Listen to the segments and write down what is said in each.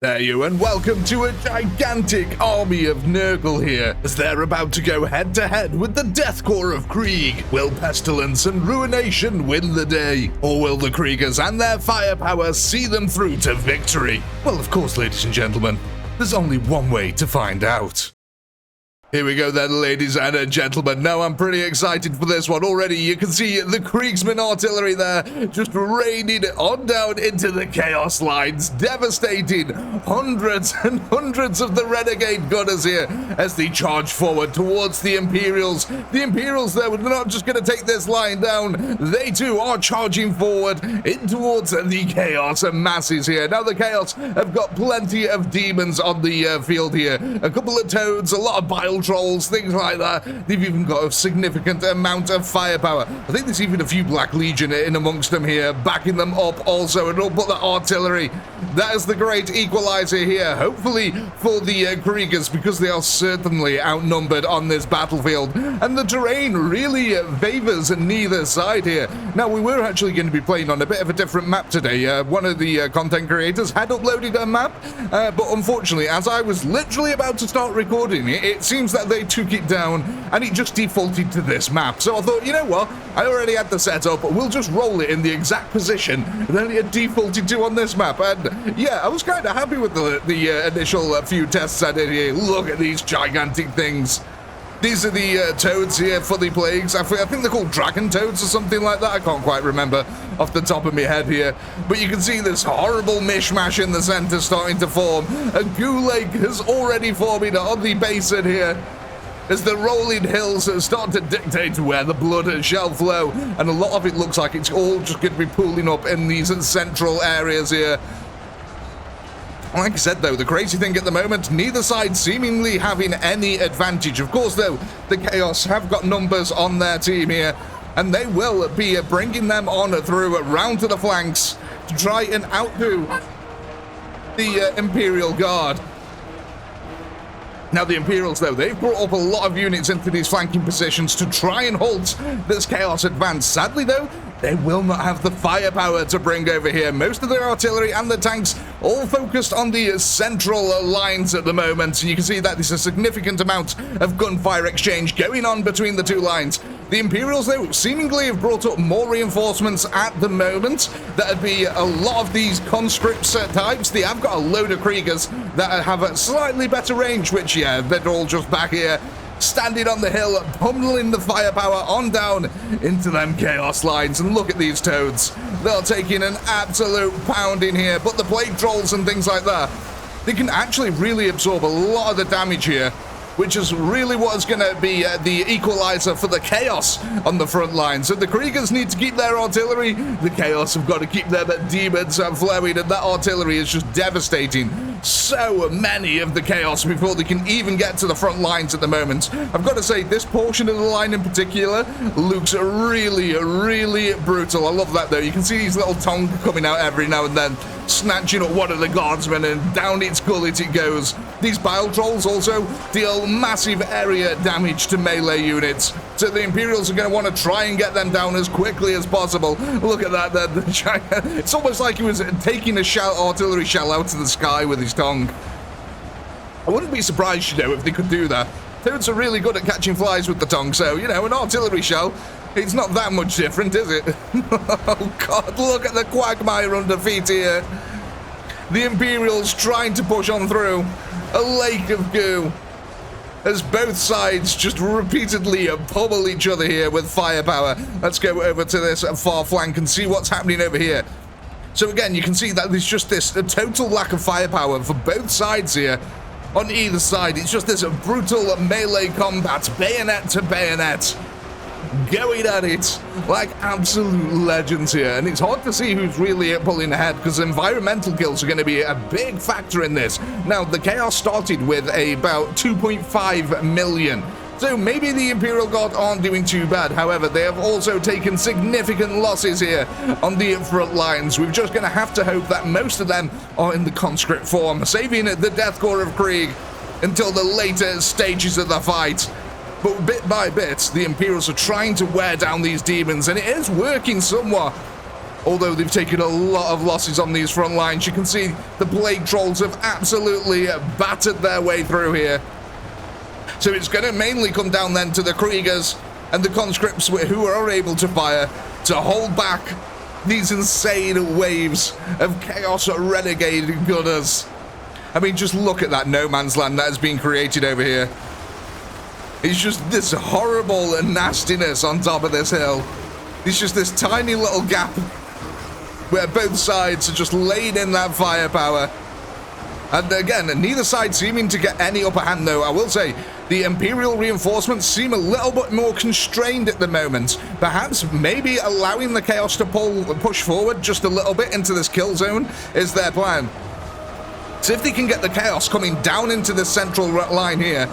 There you and welcome to a gigantic army of NURGLE here, as they're about to go head to head with the Death Corps of Krieg. Will Pestilence and Ruination win the day? Or will the Kriegers and their firepower see them through to victory? Well, of course, ladies and gentlemen, there's only one way to find out. Here we go then, ladies and gentlemen. Now I'm pretty excited for this one already. You can see the Kriegsman artillery there just raining on down into the Chaos lines, devastating hundreds and hundreds of the Renegade gunners here as they charge forward towards the Imperials. The Imperials, though, are not just going to take this line down. They, too, are charging forward in towards the Chaos masses here. Now, the Chaos have got plenty of demons on the field here. A couple of toads, a lot of bile trolls, things like that. They've even got a significant amount of firepower. I think there's even a few Black Legion in amongst them here, backing them up also, and all but the artillery. That is the great equalizer here, hopefully for the Kriegers, because they are certainly outnumbered on this battlefield, and the terrain really favors neither side here. Now, we were actually going to be playing on a bit of a different map today. One of the content creators had uploaded a map, but unfortunately, as I was literally about to start recording it, it seems that they took it down and it just defaulted to this map. So I thought, you know what, I already had the setup, we'll just roll it in the exact position that it defaulted to on this map. And yeah, I was kind of happy with the initial few tests I did here. Look at these gigantic things. These are the toads here for the plagues. I think they're called dragon toads or something like that. I can't quite remember off the top of my head here. But you can see this horrible mishmash in the center starting to form. A gulag is already forming on the basin here, as the rolling hills start to dictate where the blood shall flow. And a lot of it looks like it's all just going to be pooling up in these central areas here. Like I said, though, the crazy thing at the moment, neither side seemingly having any advantage. Of course, though, the Chaos have got numbers on their team here, and they will be bringing them on through round to the flanks to try and outdo the Imperial Guard. Now, the Imperials, though, they've brought up a lot of units into these flanking positions to try and halt this Chaos advance. Sadly, though, they will not have the firepower to bring over here. Most of their artillery and the tanks all focused on the central lines at the moment. You can see that there's a significant amount of gunfire exchange going on between the two lines. The Imperials, though, seemingly have brought up more reinforcements at the moment. That'd be a lot of these conscripts types. They have got a load of Kriegers that have a slightly better range, which, yeah, they're all just back here, standing on the hill, pummeling the firepower on down into them Chaos lines. And look at these toads. They're taking an absolute pounding here, but the plague trolls and things like that, they can actually really absorb a lot of the damage here, which is really what's going to be the equalizer for the Chaos on the front line. So the Kriegers need to keep their artillery. The Chaos have got to keep their demons flowing, and that artillery is just devastating so many of the Chaos before they can even get to the front lines at the moment. I've got to say, this portion of the line in particular looks really, really brutal. I love that, though. You can see these little tongue coming out every now and then, snatching up one of the guardsmen, and down its gullet it goes. These bile trolls also deal massive area damage to melee units, so the Imperials are going to want to try and get them down as quickly as possible. Look at that. It's almost like he was taking a artillery shell out of the sky with his tongue. I wouldn't be surprised, you know, if they could do that. Toads are really good at catching flies with the tongue, so, you know, an artillery shell, it's not that much different, is it? Oh, God, look at the quagmire under feet here. The Imperials trying to push on through a lake of goo, as both sides just repeatedly pummel each other here with firepower. Let's go over to this far flank and see what's happening over here. So again, you can see that there's just this total lack of firepower for both sides here. On either side, it's just this brutal melee combat, bayonet to bayonet, going at it like absolute legends here. And it's hard to see who's really pulling ahead, because environmental kills are going to be a big factor in this. Now, the Chaos started with about 2.5 million. So maybe the Imperial Guard aren't doing too bad. However, they have also taken significant losses here on the front lines. We're just going to have to hope that most of them are in the conscript form, saving the Death Corps of Krieg until the later stages of the fight. But bit by bit, the Imperials are trying to wear down these demons, and it is working somewhat. Although they've taken a lot of losses on these front lines, you can see the Plague Trolls have absolutely battered their way through here. So it's going to mainly come down then to the Kriegers and the conscripts who are able to fire to hold back these insane waves of Chaos Renegade Gunners. I mean, just look at that no man's land that has been created over here. It's just this horrible nastiness on top of this hill. It's just this tiny little gap where both sides are just laying in that firepower. And again, neither side seeming to get any upper hand, though. I will say, the Imperial reinforcements seem a little bit more constrained at the moment. Perhaps maybe allowing the Chaos to push forward just a little bit into this kill zone is their plan. So if they can get the Chaos coming down into the central line here,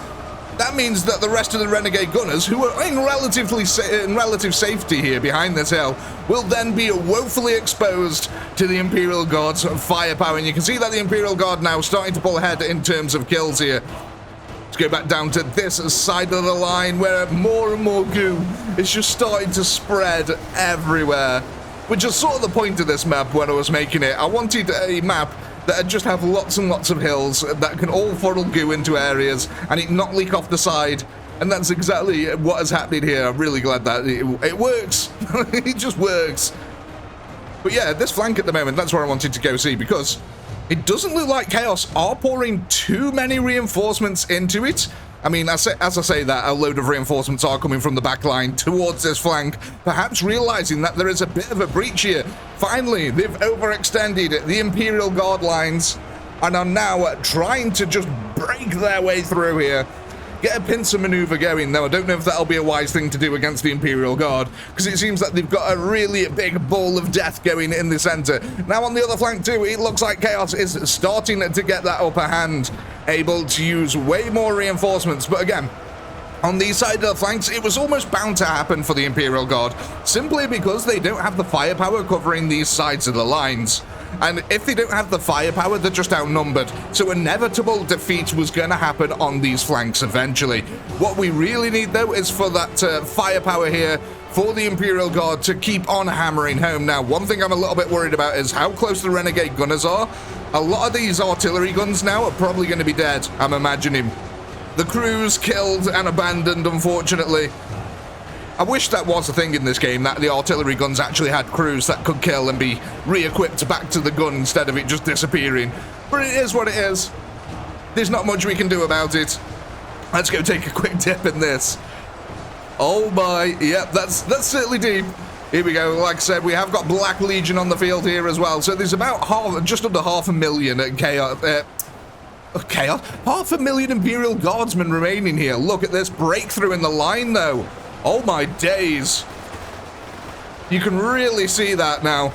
that means that the rest of the Renegade Gunners, who are in relative safety here behind this hill, will then be woefully exposed to the Imperial Guard's firepower. And you can see that the Imperial Guard now starting to pull ahead in terms of kills here. Let's go back down to this side of the line where more and more goo is just starting to spread everywhere. Which is sort of the point of this map when I was making it. I wanted a map that just have lots and lots of hills that can all funnel goo into areas and it not leak off the side. And that's exactly what is happening here. I'm really glad that it works. It just works. But yeah, this flank at the moment, that's where I wanted to go see, because it doesn't look like Chaos are pouring too many reinforcements into it. I mean, as I say that, a load of reinforcements are coming from the back line towards this flank, perhaps realizing that there is a bit of a breach here. Finally, they've overextended the Imperial Guard lines and are now trying to just break their way through here. Get a pincer maneuver going, though I don't know if that'll be a wise thing to do against the Imperial Guard, because it seems that they've got a really big ball of death going in the center. Now on the other flank too, it looks like Chaos is starting to get that upper hand, able to use way more reinforcements. But again, on these side of the flanks, it was almost bound to happen for the Imperial Guard, simply because they don't have the firepower covering these sides of the lines. And if they don't have the firepower, they're just outnumbered. So inevitable defeat was going to happen on these flanks eventually. What we really need, though, is for that firepower here for the Imperial Guard to keep on hammering home. Now, one thing I'm a little bit worried about is how close the Renegade Gunners are. A lot of these artillery guns now are probably going to be dead, I'm imagining. The crews killed and abandoned, unfortunately. I wish that was a thing in this game, that the artillery guns actually had crews that could kill and be re-equipped back to the gun instead of it just disappearing. But it is what it is. There's not much we can do about it. Let's go take a quick dip in this. Oh my, yep, that's certainly deep. Here we go. Like I said, we have got Black Legion on the field here as well. So there's about just under 500,000 at Chaos. Chaos? 500,000 Imperial Guardsmen remaining here. Look at this breakthrough in the line, though. Oh my days. You can really see that now.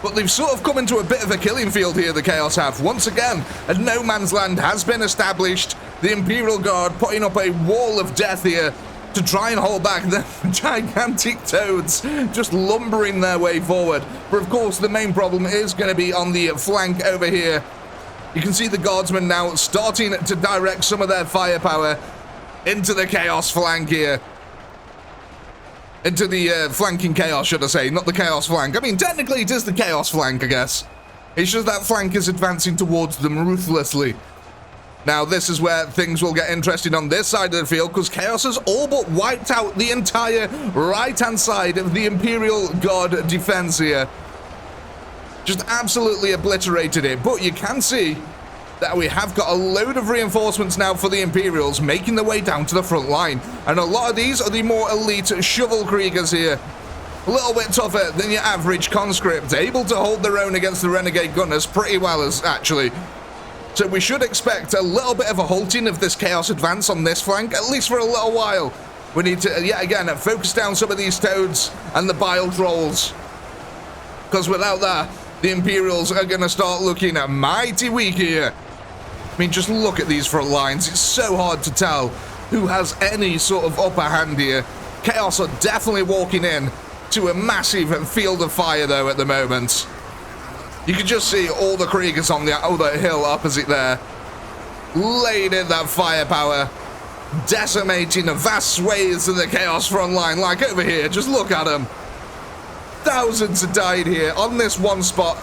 But they've sort of come into a bit of a killing field here, the Chaos have. Once again, a no man's land has been established. The Imperial Guard putting up a wall of death here to try and hold back the gigantic toads, just lumbering their way forward. But of course, the main problem is going to be on the flank over here. You can see the Guardsmen now starting to direct some of their firepower into the Chaos flank here. Into the flanking Chaos, should I say, not the Chaos flank. I mean, technically it is the Chaos flank, I guess. It's just that flank is advancing towards them ruthlessly. Now, this is where things will get interesting on this side of the field, because Chaos has all but wiped out the entire right-hand side of the Imperial Guard defense here. Just absolutely obliterated it. But you can see that we have got a load of reinforcements now for the Imperials making their way down to the front line. And a lot of these are the more elite shovel kriegers here. A little bit tougher than your average conscript, able to hold their own against the Renegade Gunners pretty well, actually. So we should expect a little bit of a halting of this Chaos advance on this flank, at least for a little while. We need to, yet again, focus down some of these toads and the bile trolls. Because without that, the Imperials are going to start looking mighty weak here. I mean, just look at these front lines. It's so hard to tell who has any sort of upper hand here. Chaos are definitely walking in to a massive field of fire, though, at the moment. You can just see all the Kriegers on the other hill opposite there, laying in that firepower, decimating the vast swathes of the Chaos front line. Like over here, just look at them. Thousands have died here on this one spot.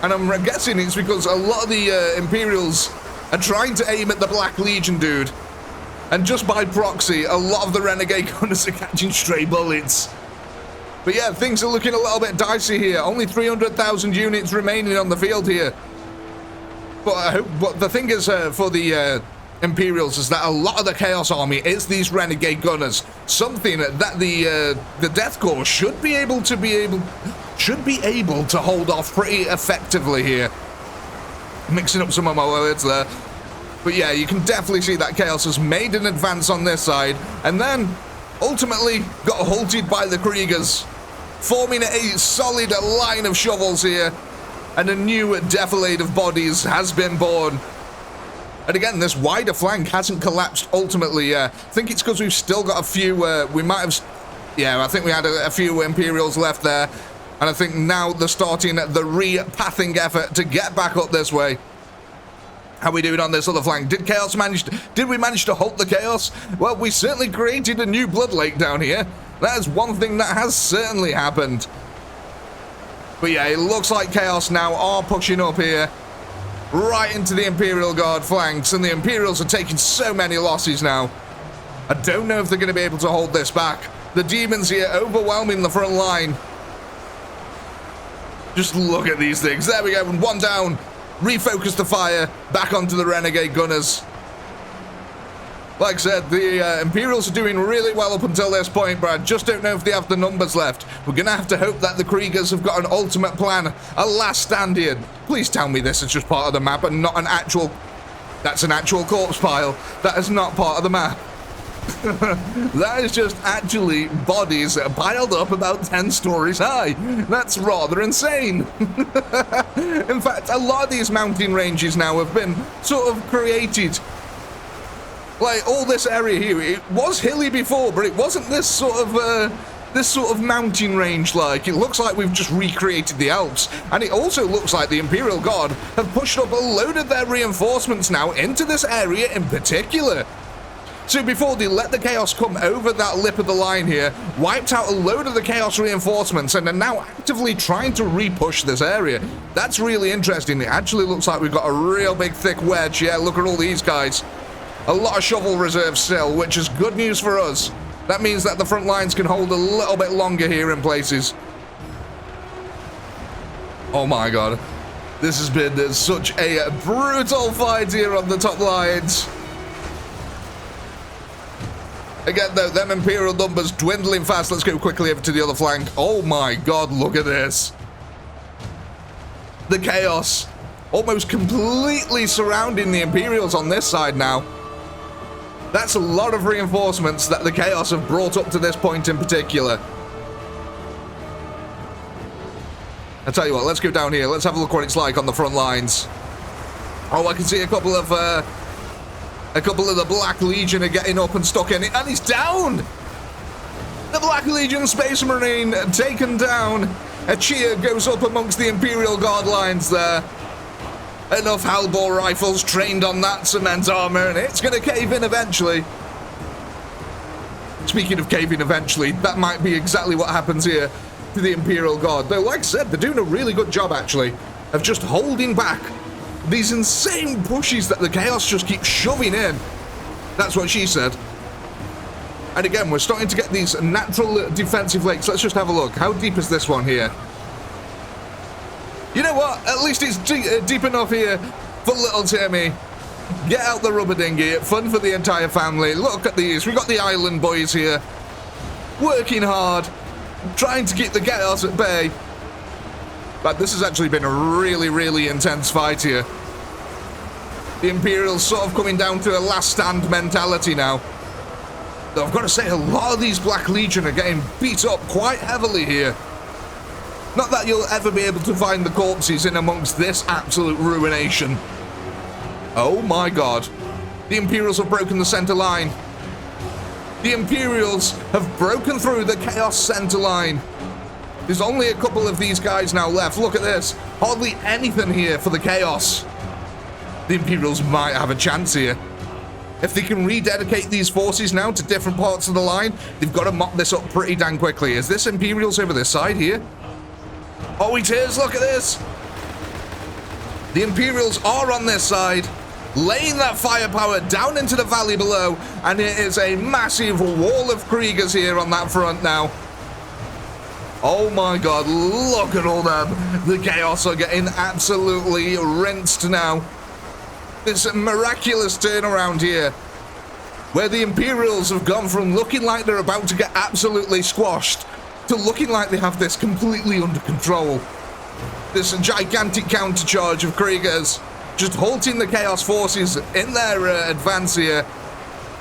And I'm guessing it's because a lot of the Imperials are trying to aim at the Black Legion, dude. And just by proxy, a lot of the Renegade Gunners are catching stray bullets. But yeah, things are looking a little bit dicey here. Only 300,000 units remaining on the field here. But the thing is, for the Imperials, is that a lot of the Chaos Army is these Renegade Gunners. Something that the Death Corps should be able to hold off pretty effectively here. Mixing up some of my words there. But yeah, you can definitely see that Chaos has made an advance on this side, and then ultimately got halted by the Kriegers, forming a solid line of shovels here, and a new defilade of bodies has been born. And again, this wider flank hasn't collapsed ultimately. I think it's because we've still got a few, we might have, yeah, I think we had a few Imperials left there, and I think now they're starting the repathing effort to get back up this way. How are we doing on this other flank? Did we manage to halt the Chaos? Well, we certainly created a new blood lake down here. That is one thing that has certainly happened. But yeah, it looks like Chaos now are pushing up here, right into the Imperial Guard flanks, and the Imperials are taking so many losses now. I don't know if they're going to be able to hold this back. The Demons here overwhelming the front line. Just look at these things. There we go, one down. Refocus the fire back onto the Renegade Gunners. Like I said, the Imperials are doing really well up until this point, but I just don't know if they have the numbers left. We're going to have to hope that the Kriegers have got an ultimate plan, a last stand here. Please tell me this is just part of the map and not an actual... That's an actual corpse pile. That is not part of the map. That is just actually bodies piled up about 10 stories high. That's rather insane. In fact, a lot of these mountain ranges now have been sort of created. Like all this area here, it was hilly before, but it wasn't this sort of mountain range like. It looks like we've just recreated the Alps, and it also looks like the Imperial Guard have pushed up a load of their reinforcements now into this area in particular. So before they let the Chaos come over that lip of the line here, wiped out a load of the Chaos reinforcements and are now actively trying to re-push this area. That's really interesting. It actually looks like we've got a real big thick wedge. Yeah, look at all these guys. A lot of shovel reserves still, which is good news for us. That means that the front lines can hold a little bit longer here in places. Oh my god. This has been such a brutal fight here on the top lines. Again, though, them Imperial numbers dwindling fast. Let's go quickly over to the other flank. Oh my god, look at this. The Chaos almost completely surrounding the Imperials on this side now. That's a lot of reinforcements that the Chaos have brought up to this point in particular. I tell you what, let's go down here. Let's have a look what it's like on the front lines. Oh, I can see a couple of the Black Legion are getting up and stuck in it, and he's down! The Black Legion Space Marine taken down. A cheer goes up amongst the Imperial Guard lines there. Enough Halbor rifles trained on that cement armor, and it's going to cave in eventually. Speaking of caving eventually, that might be exactly what happens here to the Imperial Guard. Though, like I said, they're doing a really good job, actually, of just holding back these insane pushes that the Chaos just keep shoving in. That's what she said. And again, we're starting to get these natural defensive lakes. Let's just have a look. How deep is this one here? You know what? At least it's deep enough here for little Timmy. Get out the rubber dinghy. Fun for the entire family. Look at these. We've got the island boys here. Working hard. Trying to keep the Chaos at bay. But this has actually been a really, really intense fight here. The Imperials sort of coming down to a last stand mentality now. Though I've got to say, a lot of these Black Legion are getting beat up quite heavily here. Not that you'll ever be able to find the corpses in amongst this absolute ruination. Oh my god. The Imperials have broken the center line. The Imperials have broken through the Chaos center line. There's only a couple of these guys now left. Look at this. Hardly anything here for the Chaos. The Imperials might have a chance here. If they can rededicate these forces now to different parts of the line, they've got to mop this up pretty dang quickly. Is this Imperials over this side here? Oh, it is. Look at this. The Imperials are on this side, laying that firepower down into the valley below, and it is a massive wall of Kriegers here on that front now. Oh my god, look at all them. The Chaos are getting absolutely rinsed now. This miraculous turnaround here, where the Imperials have gone from looking like they're about to get absolutely squashed to looking like they have this completely under control. This gigantic countercharge of Kriegers just halting the Chaos forces in their advance here,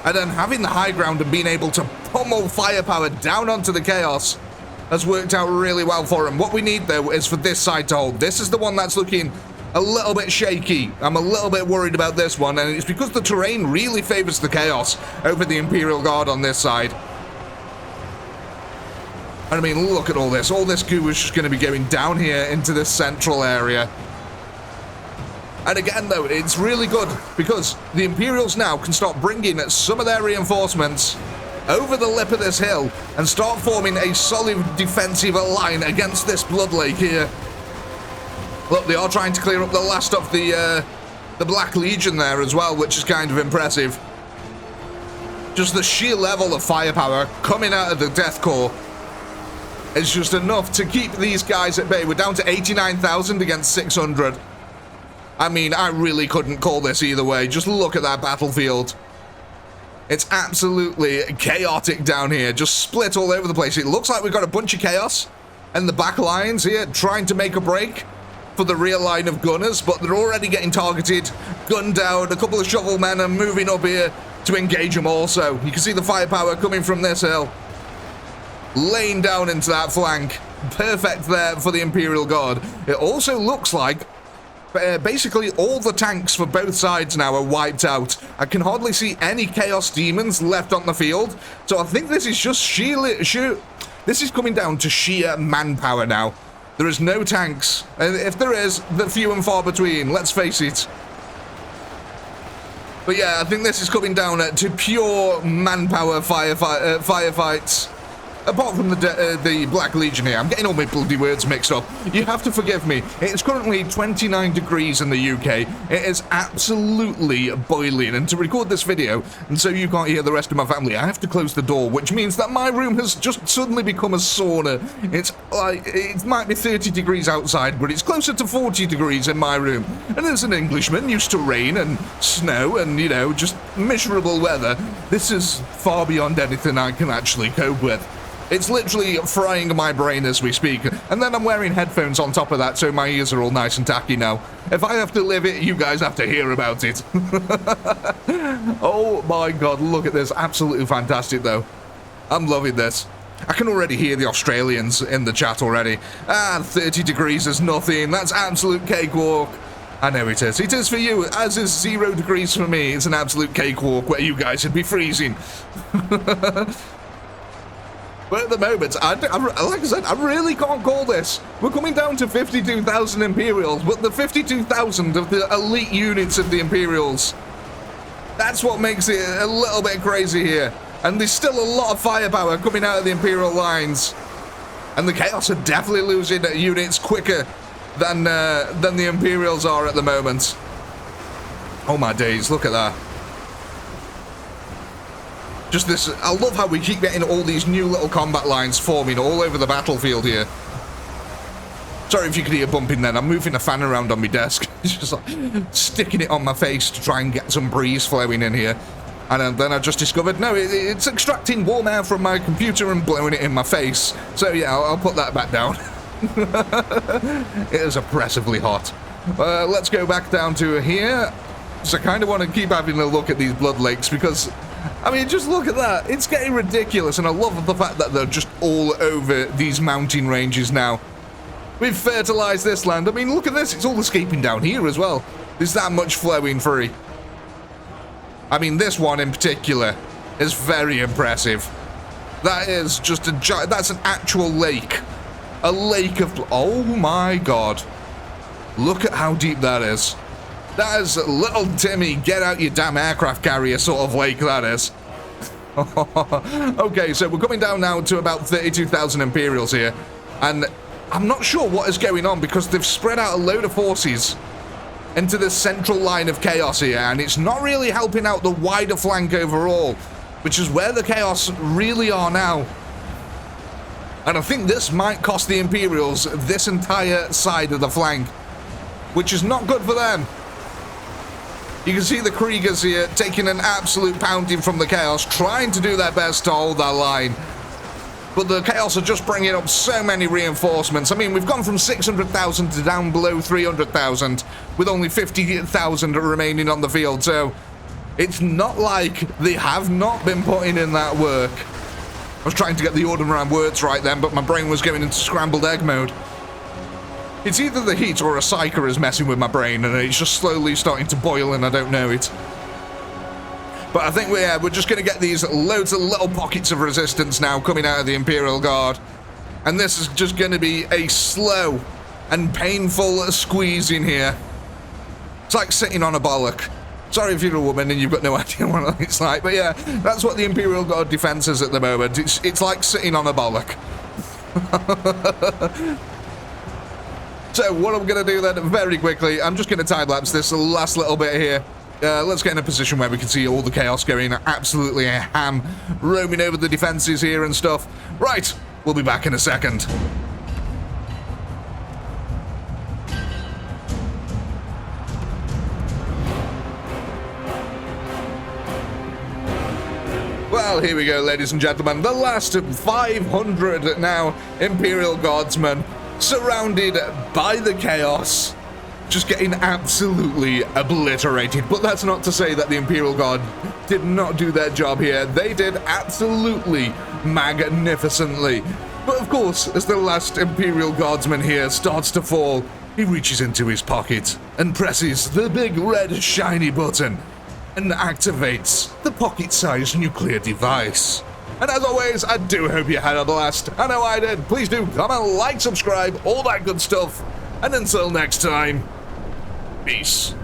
and then having the high ground and being able to pummel firepower down onto the Chaos has worked out really well for them. What we need, though, is for this side to hold. This is the one that's looking a little bit shaky. I'm a little bit worried about this one, and it's because the terrain really favors the Chaos over the Imperial Guard on this side. And I mean, look at all this. All this goo is just going to be going down here into this central area. And again, though, it's really good because the Imperials now can start bringing some of their reinforcements over the lip of this hill and start forming a solid defensive line against this Blood Lake here. Look, they are trying to clear up the last of the Black Legion there as well, which is kind of impressive. Just the sheer level of firepower coming out of the Death Corps is just enough to keep these guys at bay. We're down to 89,000 against 600. I mean, I really couldn't call this either way. Just look at that battlefield. It's absolutely chaotic down here, just split all over the place. It looks like we've got a bunch of Chaos and the back lines here trying to make a break for the rear line of gunners, but they're already getting targeted, gunned down. A couple of shovel men are moving up here to engage them also. You can see the firepower coming from this hill, laying down into that flank. Perfect there for the Imperial Guard. It also looks like basically all the tanks for both sides now are wiped out. I can hardly see any Chaos Demons left on the field, so I think this is just this is coming down to sheer manpower now. There is no tanks, and if there is, they're few and far between, let's face it. But yeah, I think this is coming down to pure manpower firefights. Apart from the Black Legion here, I'm getting all my bloody words mixed up. You have to forgive me. It's currently 29 degrees in the UK. It is absolutely boiling. And to record this video, and so you can't hear the rest of my family, I have to close the door, which means that my room has just suddenly become a sauna. It's like, it might be 30 degrees outside, but it's closer to 40 degrees in my room. And as an Englishman used to rain and snow and, you know, just miserable weather, this is far beyond anything I can actually cope with. It's literally frying my brain as we speak. And then I'm wearing headphones on top of that, so my ears are all nice and tacky now. If I have to live it, you guys have to hear about it. Oh my god, look at this. Absolutely fantastic, though. I'm loving this. I can already hear the Australians in the chat already. 30 degrees is nothing. That's absolute cakewalk. I know it is. It is for you, as is 0 degrees for me. It's an absolute cakewalk where you guys should be freezing. But at the moment, like I said, I really can't call this. We're coming down to 52,000 Imperials, but the 52,000 of the elite units of the Imperials, that's what makes it a little bit crazy here. And there's still a lot of firepower coming out of the Imperial lines. And the Chaos are definitely losing units quicker than the Imperials are at the moment. Oh my days, look at that. Just this, I love how we keep getting all these new little combat lines forming all over the battlefield here. Sorry if you could hear bumping then, I'm moving a fan around on my desk. It's just like sticking it on my face to try and get some breeze flowing in here. And then I just discovered, no, it's extracting warm air from my computer and blowing it in my face. So yeah, I'll put that back down. It is oppressively hot. Let's go back down to here. So I kind of want to keep having a look at these blood lakes because, I mean, just look at that. It's getting ridiculous, and I love the fact that they're just all over these mountain ranges now. We've fertilized this land. I mean, look at this. It's all escaping down here as well. There's that much flowing free. I mean, this one in particular is very impressive. That is just that's an actual lake. A lake of... Oh my god. Look at how deep that is. That is little Timmy, get out your damn aircraft carrier sort of lake, that is. Okay, so we're coming down now to about 32,000 Imperials here. And I'm not sure what is going on because they've spread out a load of forces into the central line of chaos here, and it's not really helping out the wider flank overall, which is where the chaos really are now. And I think this might cost the Imperials this entire side of the flank, which is not good for them. You can see the Kriegers here taking an absolute pounding from the chaos, trying to do their best to hold that line. But the chaos are just bringing up so many reinforcements. I mean, we've gone from 600,000 to down below 300,000 with only 50,000 remaining on the field. So it's not like they have not been putting in that work. I was trying to get the order around words right then, but my brain was going into scrambled egg mode. It's either the heat or a psyker is messing with my brain and it's just slowly starting to boil and I don't know it. But I think we're just going to get these loads of little pockets of resistance now coming out of the Imperial Guard. And this is just going to be a slow and painful squeeze in here. It's like sitting on a bollock. Sorry if you're a woman and you've got no idea what it's like. But yeah, that's what the Imperial Guard defense is at the moment. It's like sitting on a bollock. So what I'm going to do then very quickly, I'm just going to time-lapse this last little bit here. Let's get in a position where we can see all the chaos going absolutely ham, roaming over the defenses here and stuff. Right, we'll be back in a second. Well, here we go, ladies and gentlemen. The last 500 now Imperial Guardsmen surrounded by the chaos. Just getting absolutely obliterated. But that's not to say that the Imperial Guard did not do their job here. They did absolutely magnificently. But of course, as the last Imperial Guardsman here starts to fall, he reaches into his pocket and presses the big red shiny button and activates the pocket-sized nuclear device. And as always, I do hope you had a blast. I know I did. Please do comment, like, subscribe, all that good stuff. And until next time, peace.